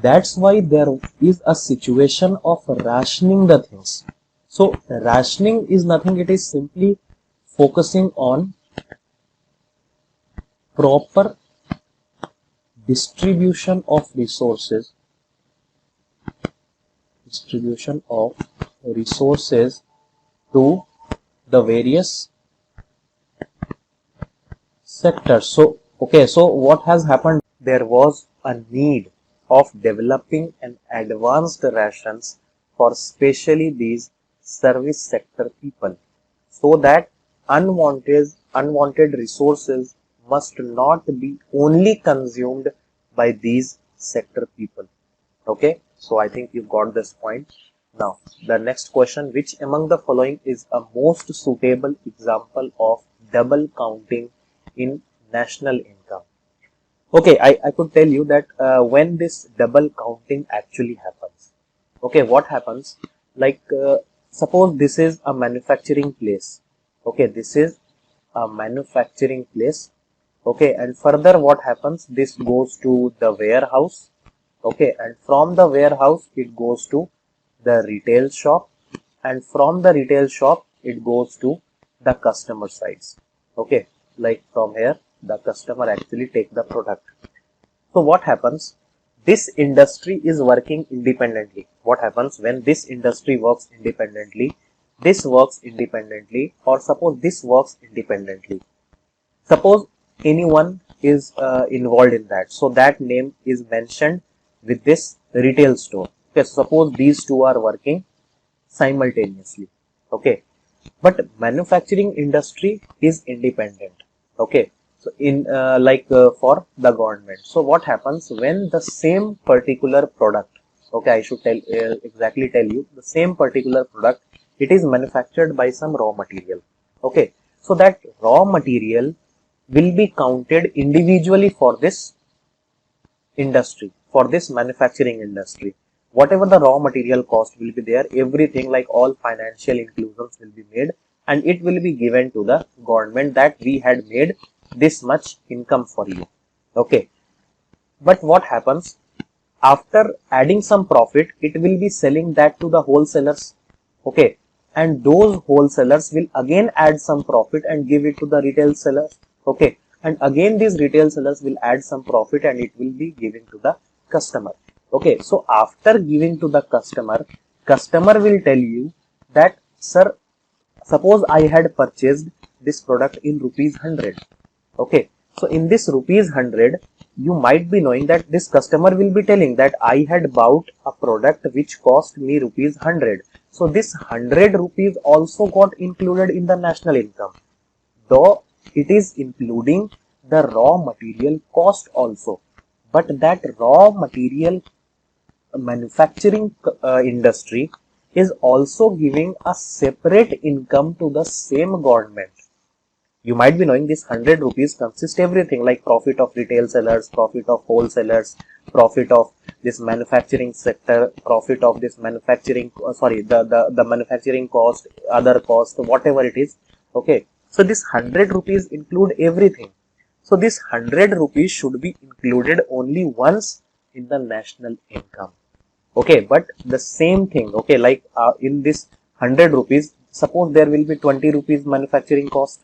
That's why there is a situation of rationing the things. So rationing is nothing, it is simply focusing on proper distribution of resources to the various sectors. So okay, so what has happened? There was a need of developing an advanced rations for specially these service sector people, so that unwanted resources must not be only consumed by these sector people. Okay, so I think you got this point. Now the next question, which among the following is a most suitable example of double counting in national income? Okay, I could tell you that when this double counting actually happens, okay, what happens? Like suppose this is a manufacturing place. Okay, this is a manufacturing place. Okay, and further what happens? This goes to the warehouse. Okay, and from the warehouse it goes to the retail shop, and from the retail shop it goes to the customer sides. Okay, like from here the customer actually take the product. So what happens? This industry is working independently. What happens when this industry works independently? This works independently, or suppose this works independently. Suppose anyone is involved in that, so that name is mentioned with this retail store. Okay, so suppose these two are working simultaneously. Okay, but manufacturing industry is independent. Okay, so in for the government. So what happens when the same particular product, okay, I should exactly tell you the same particular product, it is manufactured by some raw material. Okay, so that raw material will be counted individually for this industry, for this manufacturing industry. Whatever the raw material cost will be there, everything like all financial inclusions will be made, and it will be given to the government that we had made this much income for you. Okay, but what happens after adding some profit? It will be selling that to the wholesalers. Okay, and those wholesalers will again add some profit and give it to the retail sellers. Okay, and again these retail sellers will add some profit and it will be given to the customer. Okay, so after giving to the customer, customer will tell you that, sir, Suppose I had purchased this product in rupees 100. Okay, so in this rupees 100, you might be knowing that this customer will be telling that I had bought a product which cost me rupees 100. So this 100 rupees also got included in the national income, though it is including the raw material cost also. But that raw material manufacturing industry is also giving a separate income to the same government. You might be knowing this 100 rupees consists everything like profit of retail sellers, profit of wholesalers, profit of this manufacturing sector, profit of this manufacturing, the manufacturing cost, other cost, whatever it is. Okay, so this 100 rupees include everything. So this 100 rupees should be included only once in the national income. Okay, but the same thing, okay, like in this 100 rupees, suppose there will be 20 rupees manufacturing cost.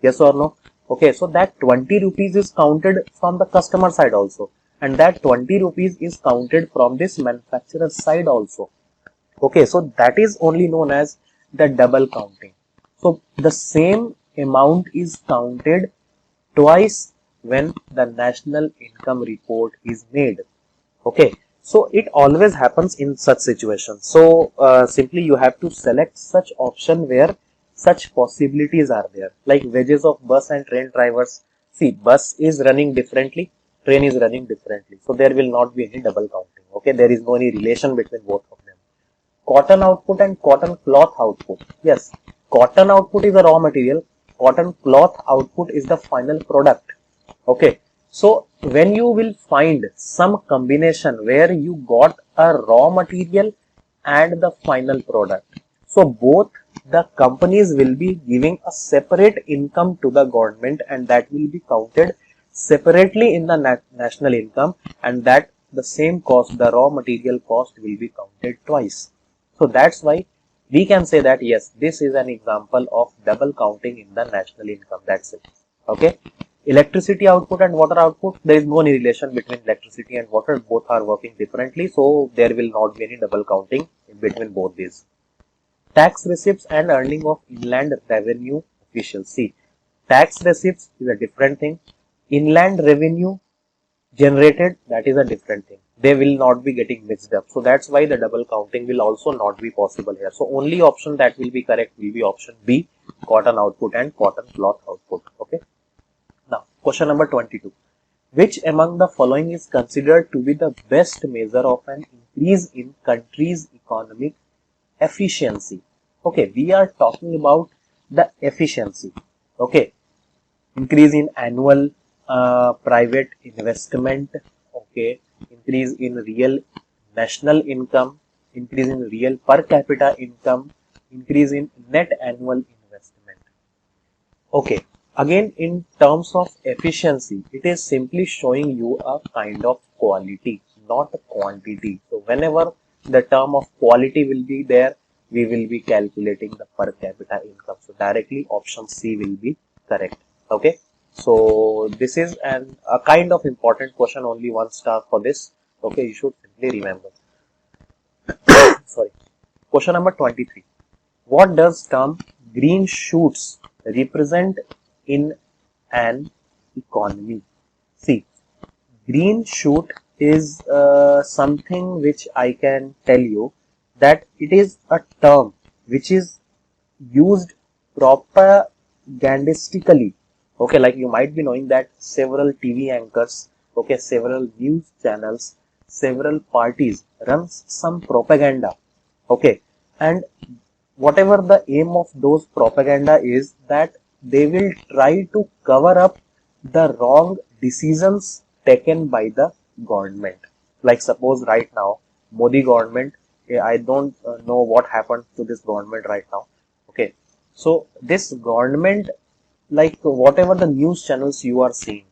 Yes or no? Okay, so that 20 rupees is counted from the customer side also, and that 20 rupees is counted from this manufacturer side also. Okay, so that is only known as the double counting. So the same amount is counted twice when the national income report is made. Okay, so it always happens in such situations. So simply you have to select such option where such possibilities are there, like wages of bus and train drivers. See, bus is running differently, train is running differently, so there will not be any double counting. Okay, there is no any relation between both of them. Cotton output and cotton cloth output. Yes, cotton output is a raw material, cotton cloth output is the final product. Okay, so when you will find some combination where you got a raw material and the final product, so both the companies will be giving a separate income to the government, and that will be counted separately in the national income, and that the same cost, the raw material cost, will be counted twice. So that's why we can say that yes, this is an example of double counting in the national income. That's it. Okay. Electricity output and water output, there is no any relation between electricity and water. Both are working differently, so there will not be any double counting in between both these. Tax receipts and earning of inland revenue officials. See, tax receipts is a different thing. Inland revenue generated, that is a different thing. They will not be getting mixed up. So that's why the double counting will also not be possible here. So only option that will be correct will be option B, cotton output and cotton cloth output. Okay. Now, question number 22. Which among the following is considered to be the best measure of an increase in country's economic efficiency? Okay, we are talking about the efficiency. Okay, increase in annual private investment. Okay, increase in real national income, increase in real per capita income, increase in net annual investment. Okay, again in terms of efficiency, it is simply showing you a kind of quality, not quantity. So whenever the term of quality will be there, we will be calculating the per capita income. So directly option C will be correct. Okay, so this is a kind of important question, only 1 star for this. Okay, you should simply remember. Sorry. Question number 23. What does term green shoots represent in an economy? See, green shoot is something which I can tell you that it is a term which is used propagandistically. Okay, like you might be knowing that several TV anchors, okay, several news channels, several parties runs some propaganda. Okay, and whatever the aim of those propaganda is that they will try to cover up the wrong decisions taken by the government. Like suppose right now, Modi government, I don't know what happened to this government right now. Okay, so this government, like whatever the news channels you are seeing,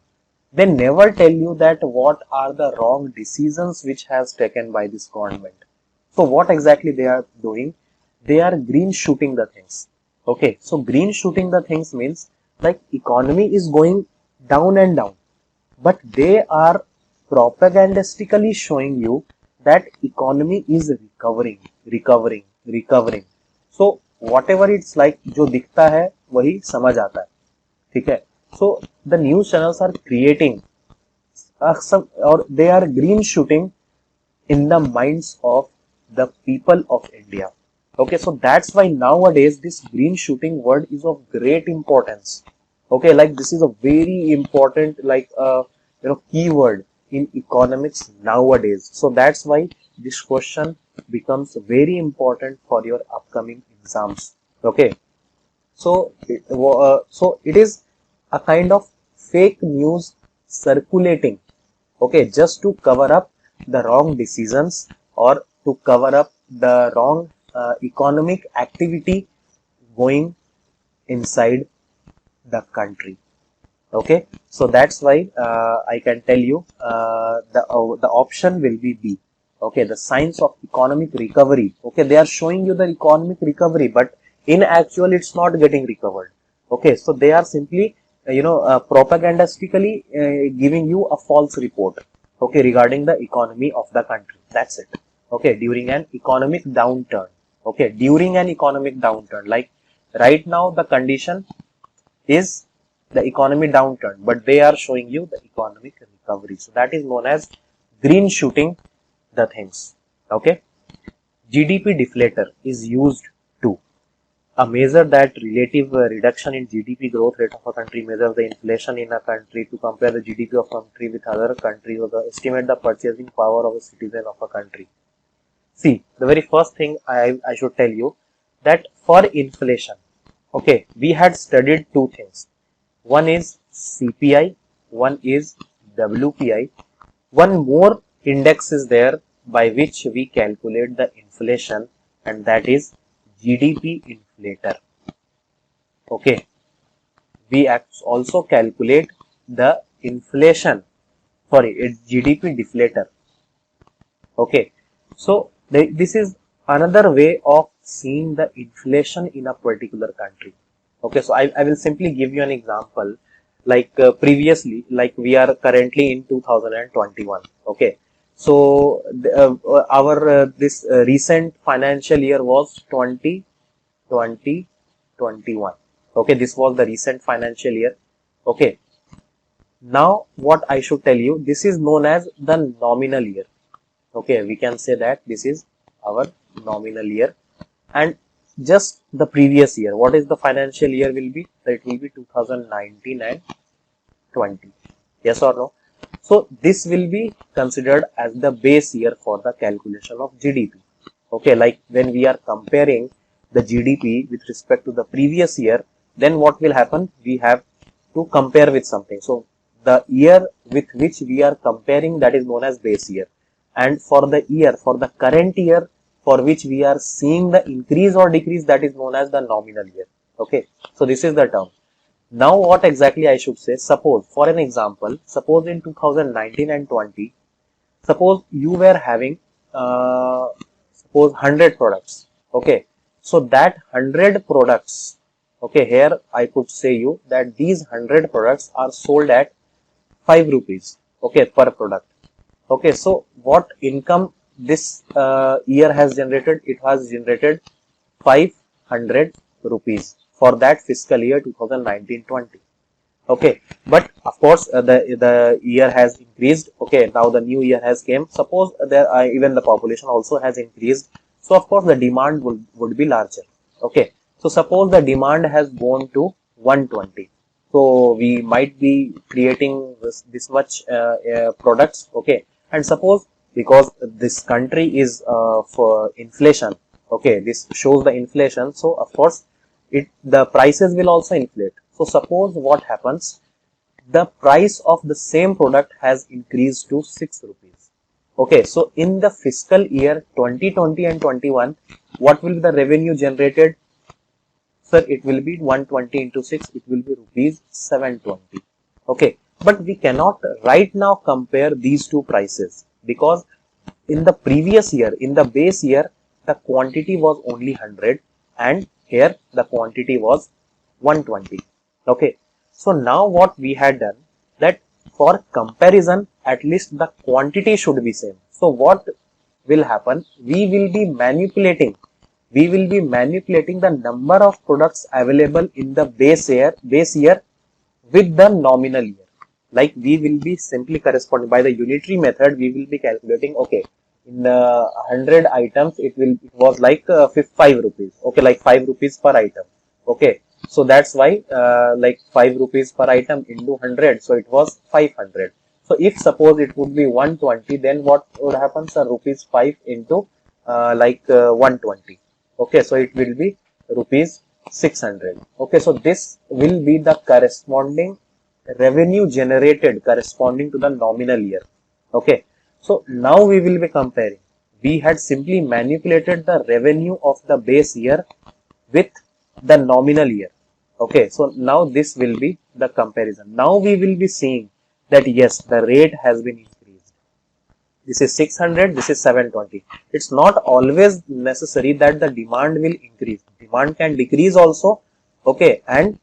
they never tell you that what are the wrong decisions which has taken by this government. So what exactly they are doing? They are green shooting the things. Okay, so green shooting the things means like economy is going down and down, but they are propagandistically showing you that economy is recovering. So whatever it's like, जो दिखता है वही समझ आता है, ठीक है. So the news channels are creating some, or they are green shooting in the minds of the people of India. Okay, so that's why nowadays this green shooting word is of great importance. Okay, like this is a very important, like keyword in economics nowadays. So that's why this question becomes very important for your upcoming exams. Okay, so it is a kind of fake news circulating, okay, just to cover up the wrong decisions or to cover up the wrong economic activity going inside the country. Okay, so that's why I can tell you the option will be B. Okay, the signs of economic recovery. Okay, they are showing you the economic recovery, but in actual it's not getting recovered. Okay, so they are simply propagandistically giving you a false report, okay, regarding the economy of the country. That's it. Okay, during an economic downturn. Okay, during an economic downturn, like right now the condition is the economy downturn, but they are showing you the economic recovery. So that is known as green shooting the things. Okay, GDP deflator is used to a measure that relative reduction in GDP growth rate of a country measures the inflation in a country to compare the GDP of a country with other countries or the estimate the purchasing power of a citizen of a country. See, the very first thing I should tell you that for inflation, okay, we had studied two things. One is CPI, one is WPI. One more index is there by which we calculate the inflation, and that is GDP inflator. Okay, we also calculate the inflation, sorry, GDP deflator. Okay, so this is another way of seeing the inflation in a particular country. Okay, so I will simply give you an example. Like previously, like we are currently in 2021. Okay, so our this recent financial year was 2021. Okay, this was the recent financial year. Okay, now what I should tell you, this is known as the nominal year. Okay, we can say that this is our nominal year, and just the previous year, what is the financial year will be? It will be 2019 and 20. Yes or no? So this will be considered as the base year for the calculation of GDP. Okay, like when we are comparing the GDP with respect to the previous year, then what will happen? We have to compare with something. So the year with which we are comparing, that is known as base year. And for the year, for the current year for which we are seeing the increase or decrease, that is known as the nominal year. Okay, so this is the term. Now what exactly I should say? Suppose, for an example, suppose in 2019 and 20, suppose you were having suppose 100 products. Okay, so that 100 products, okay, here I could say you that these 100 products are sold at 5 rupees, okay, per product. Okay, so what income this year has generated? It has generated 500 rupees for that fiscal year 2019-20. Okay, but of course the year has increased. Okay, now the new year has came. Suppose there even the population also has increased. So of course the demand would be larger. Okay, so suppose the demand has gone to 120. So we might be creating this much products. Okay, and suppose because this country is for inflation. Okay, this shows the inflation. So of course the prices will also inflate. So suppose what happens, the price of the same product has increased to 6 rupees. Okay, so in the fiscal year 2020 and 21, what will be the revenue generated? Sir, it will be 120 into 6, it will be rupees 720. Okay, but we cannot right now compare these two prices because in the previous year, in the base year, the quantity was only 100 and here the quantity was 120. Okay, so now what we had done, that for comparison at least the quantity should be same. So what will happen, we will be manipulating we will be manipulating the number of products available in the base year with the nominal year. Like we will be simply corresponding by the unitary method, we will be calculating, okay, in 100 items, it was like 5 rupees. Okay, like 5 rupees per item. Okay, so that's why like 5 rupees per item into 100, so it was 500. So if suppose it would be 120, then what would happen, sir? Rupees 5 into 120. Okay, so it will be rupees 600. Okay, so this will be the corresponding revenue generated corresponding to the nominal year. Okay, so now we will be comparing. We had simply manipulated the revenue of the base year with the nominal year. Okay, so now this will be the comparison. Now we will be seeing that yes, the rate has been increased. This is 600, this is 720. It's not always necessary that the demand will increase. Demand can decrease also. Okay, and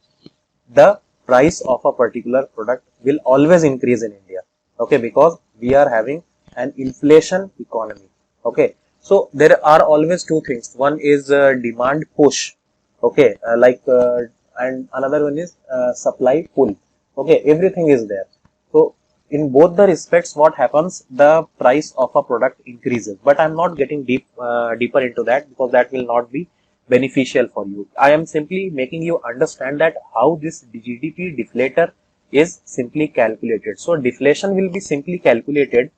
the price of a particular product will always increase in India. Okay, because we are having an inflation economy. Okay, so there are always two things. One is demand push. Okay, and another one is supply pull. Okay, everything is there. So in both the respects, what happens, the price of a product increases. But I'm not getting deeper into that, because that will not be beneficial for you. I am simply making you understand that how this GDP deflator is simply calculated. So deflation will be simply calculated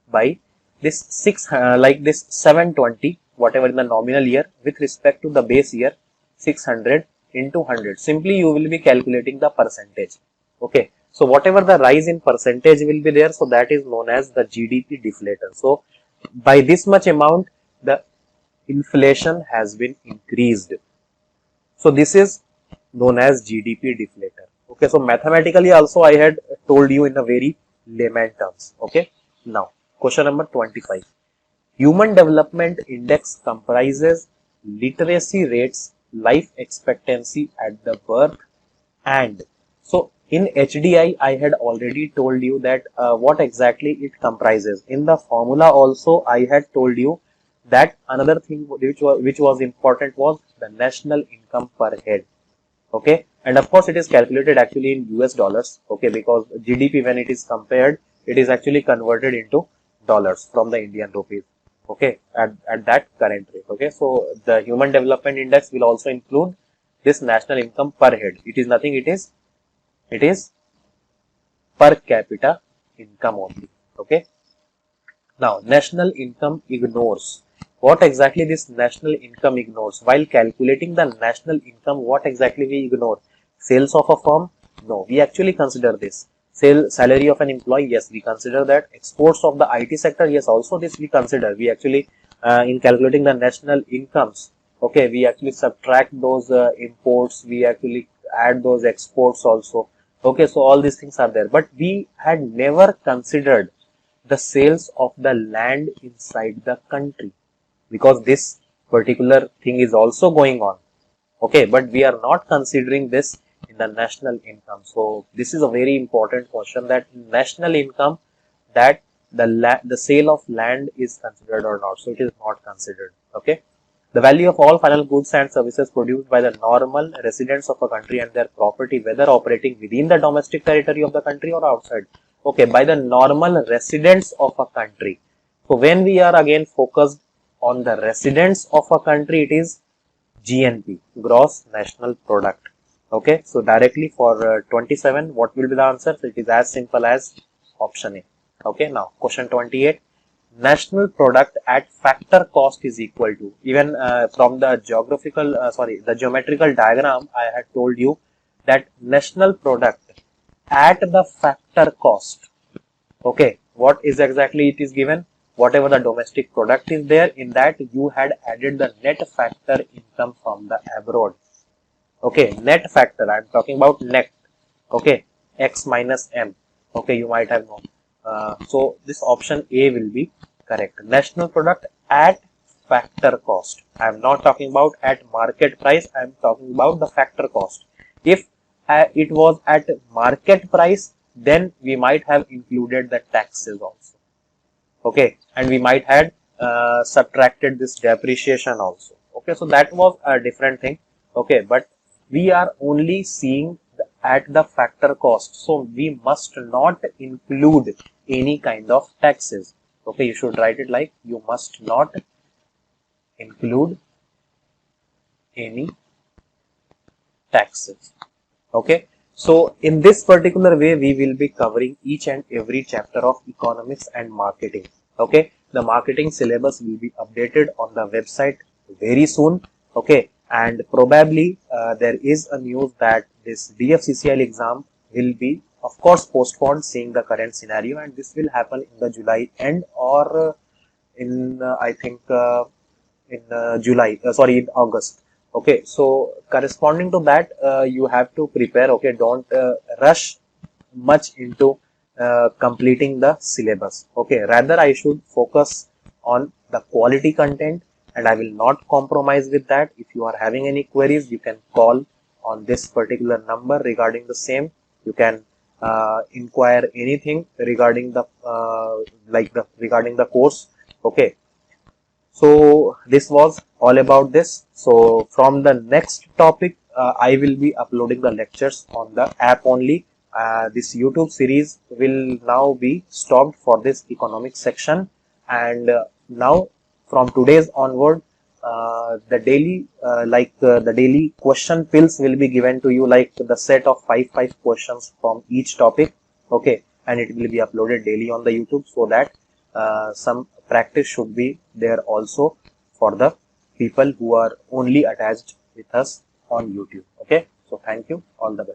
by this this 720, whatever in the nominal year, with respect to the base year 600 into 100. Simply you will be calculating the percentage. Okay, so whatever the rise in percentage will be there, so that is known as the GDP deflator. So by this much amount, the inflation has been increased. So this is known as GDP deflator. Okay, so mathematically also I had told you in a very layman terms. Okay, now question number 25. Human Development Index comprises literacy rates, life expectancy at the birth, and so in HDI I had already told you that what exactly it comprises. In the formula also I had told you that another thing which was important was the national income per head. Okay, and of course it is calculated actually in US dollars. Okay, because GDP, when it is compared, it is actually converted into dollars from the Indian rupees. Okay, at that current rate. Okay, so the Human Development Index will also include this national income per head. It is nothing, it is per capita income only. Okay, now national income ignores. What exactly this national income ignores? While calculating the national income, what exactly we ignore? Sales of a firm? No, we actually consider this. Salary of an employee? Yes, we consider that. Exports of the IT sector? Yes, also this we consider. We actually, in calculating the national incomes, okay, we actually subtract those imports. We actually add those exports also. Okay, so all these things are there. But we had never considered the sales of the land inside the country, because this particular thing is also going on. Okay, but we are not considering this in the national income. So this is a very important question, that national income, that the sale of land is considered or not. So it is not considered. Okay, the value of all final goods and services produced by the normal residents of a country and their property, whether operating within the domestic territory of the country or outside. Okay, by the normal residents of a country. So when we are again focused on the residents of a country, it is GNP, gross national product. Okay, so directly for 27, what will be the answer? So it is as simple as option A. Okay, now question 28. National product at factor cost is equal to, even from the geometrical diagram, I had told you that national product at the factor cost. Okay, what is exactly it is given? Whatever the domestic product is there, in that you had added the net factor income from the abroad. Okay, net factor, I am talking about net. Okay, X minus M. Okay, you might have known. So this option A will be correct. National product at factor cost. I am not talking about at market price. I am talking about the factor cost. If it was at market price, then we might have included the taxes also. Okay, and we might have subtracted this depreciation also. Okay, so that was a different thing. Okay, but we are only seeing at the factor cost, so we must not include any kind of taxes. Okay, you should write it like you must not include any taxes. Okay, so in this particular way we will be covering each and every chapter of economics and marketing. Okay, the marketing syllabus will be updated on the website very soon. Okay, and probably there is a news that this DFCCIL exam will be of course postponed, seeing the current scenario, and this will happen in the July end or in I think in July, sorry, in August. Okay, so corresponding to that, you have to prepare. Okay, don't rush much into completing the syllabus. Okay, rather I should focus on the quality content, and I will not compromise with that. If you are having any queries, you can call on this particular number regarding the same. You can inquire anything regarding the regarding the course. Okay, so this was all about this. So from the next topic, I will be uploading the lectures on the app only. This YouTube series will now be stopped for this economic section, and now from today's onward, the daily the daily question pills will be given to you, like the set of five questions from each topic. Okay, and it will be uploaded daily on the YouTube, so that some practice should be there also for the people who are only attached with us on YouTube. Okay, so thank you, all the best.